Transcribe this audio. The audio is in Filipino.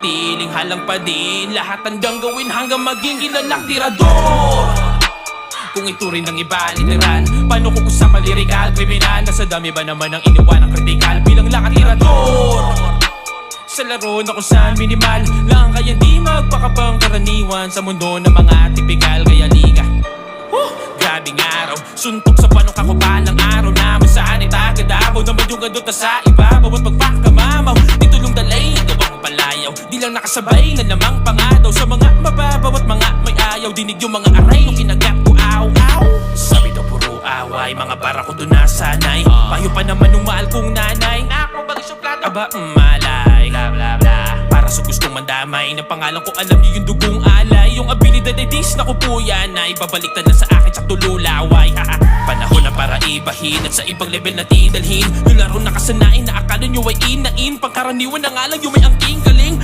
mananatiling halang pa din. Lahat hanggang gawin hanggang maging kilalang tirador. Kung ituring ng iba, literal. Paano kung usapan lirikal, kriminal? Nasa dami ba naman ang iniwan ng kritikal bilang lang tirador? Sa laro na kung saan minimal lang kaya di magpakabang karaniwan sa mundo ng mga tipikal kaya liga. Grabing araw, suntok sa panong kakupalang araw naman saan ay tagadabaw naman yung gandota sa ibabaw at magpakamamaw. Di tulong dalay, gawang palayaw. Di lang nakasabay na lamang pangadaw sa mga mababaw at mga may ayaw. Dinig yung mga aray yung kinagat ko, aw, aw. Sabi daw puro away, mga para ko doon nasanay. Payo pa naman nung mahal kong nanay. Ako bagay suplado, aba malay, bla bla bla. Para sa gustong mandamay ng pangalan ko alam niyo yung dugong alay. Yung abilidad ay dis na ko po yan ay babaliktad na sa akin sa tululaway. Panahon na para ibahin at sa ibang level na tidalhin yung laro na kasanain na akala nyo ay inain. Pangkaraniwan na nga lang yung may angking galing.